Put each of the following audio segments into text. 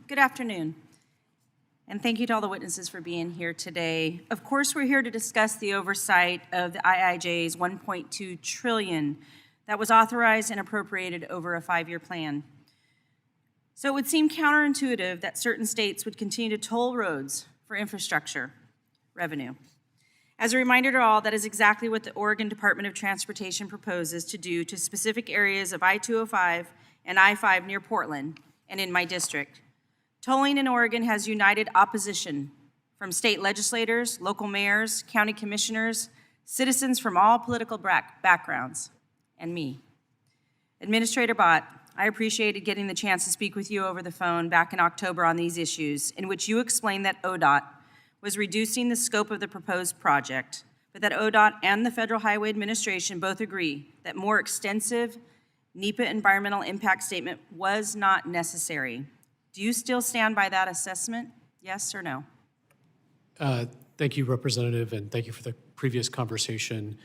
Good afternoon, and thank you to all the witnesses for being here today. Of course, we're here to discuss the oversight of the IIJ's $1.2 trillion that was authorized and appropriated over a 5-year plan. So it would seem counterintuitive that certain states would continue to toll roads for infrastructure revenue. As a reminder to all, that is exactly what the Oregon Department of Transportation proposes to do to specific areas of I-205 and I-5 near Portland and in my district. Tolling in Oregon has united opposition from state legislators, local mayors, county commissioners, citizens from all political backgrounds, and me. Administrator Bott, I appreciated getting the chance to speak with you over the phone back in October on these issues, in which you explained that ODOT was reducing the scope of the proposed project, but that ODOT and the Federal Highway Administration both agree that more extensive NEPA environmental impact statement was not necessary. Do you still stand by that assessment, yes or no? Thank you, Representative, and thank you for the previous conversation.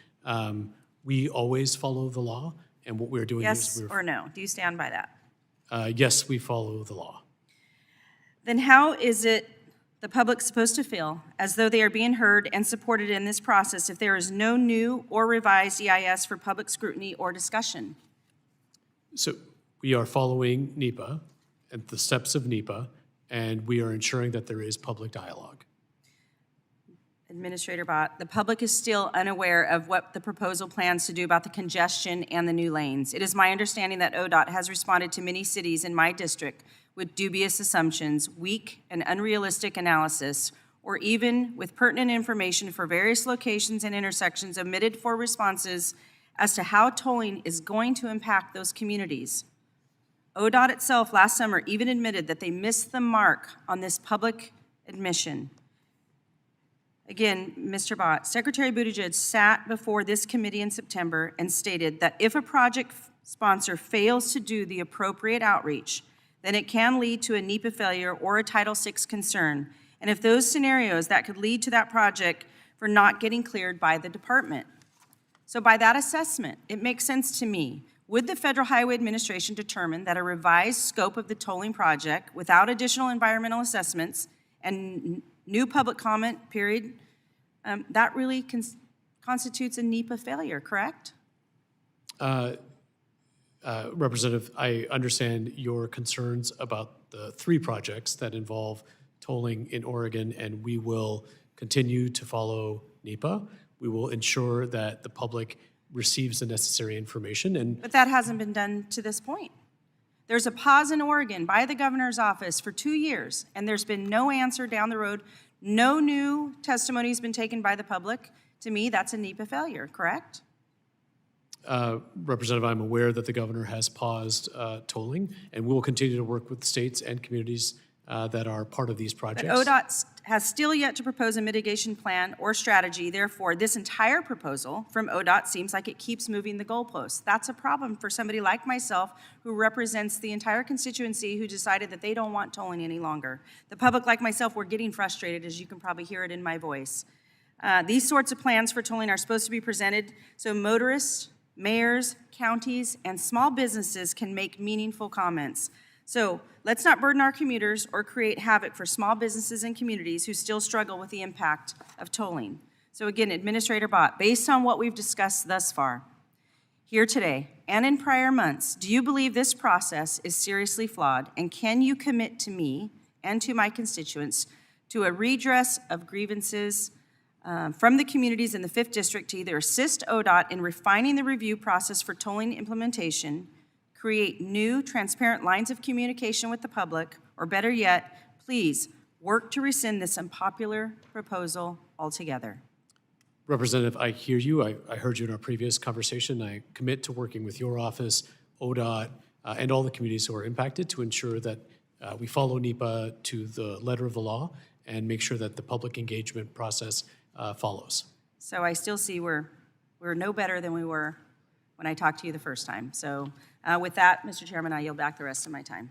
We always follow the law, and what we're doing yes is or no? Do you stand by that? Yes, we follow the law. Then how is it the public supposed to feel as though they are being heard and supported in this process if there is no new or revised EIS for public scrutiny or discussion? So we are following NEPA and the steps of NEPA, and we are ensuring that there is public dialogue. Administrator Bott, the public is still unaware of what the proposal plans to do about the congestion and the new lanes. It is my understanding that ODOT has responded to many cities in my district with dubious assumptions, weak and unrealistic analysis, or even with pertinent information for various locations and intersections omitted for responses as to how tolling is going to impact those communities. ODOT itself last summer even admitted that they missed the mark on this public admission. Again, Mr. Bott, Secretary Buttigieg sat before this committee in September and stated that if a project sponsor fails to do the appropriate outreach, then it can lead to a NEPA failure or a Title VI concern. And if those scenarios, that could lead to that project for not getting cleared by the department. So by that assessment, it makes sense to me. Would the Federal Highway Administration determine that a revised scope of the tolling project without additional environmental assessments and new public comment period, that really constitutes a NEPA failure, correct? Representative, I understand your concerns about the 3 projects that involve tolling in Oregon, and we will continue to follow NEPA. We will ensure that the public receives the necessary information. But that hasn't been done to this point. There's a pause in Oregon by the governor's office for 2 years, and there's been no answer down the road. No new testimony has been taken by the public. To me, that's a NEPA failure, correct? Representative, I'm aware that the governor has paused tolling, and we will continue to work with states and communities that are part of these projects. But ODOT has still yet to propose a mitigation plan or strategy. Therefore, this entire proposal from ODOT seems like it keeps moving the goalposts. That's a problem for somebody like myself who represents the entire constituency who decided that they don't want tolling any longer. The public like myself, we're getting frustrated, as you can probably hear it in my voice. These sorts of plans for tolling are supposed to be presented so motorists, mayors, counties, and small businesses can make meaningful comments. So let's not burden our commuters or create havoc for small businesses and communities who still struggle with the impact of tolling. So again, Administrator Bott, based on what we've discussed thus far, here today and in prior months, do you believe this process is seriously flawed? And can you commit to me and to my constituents to a redress of grievances from the communities in the 5th District to either assist ODOT in refining the review process for tolling implementation, create new, transparent lines of communication with the public, or better yet, please work to rescind this unpopular proposal altogether? Representative, I hear you. I heard you in our previous conversation. I commit to working with your office, ODOT, and all the communities who are impacted to ensure that we follow NEPA to the letter of the law and make sure that the public engagement process follows. So I still see we're no better than we were when I talked to you the first time. So with that, Mr. Chairman, I yield back the rest of my time.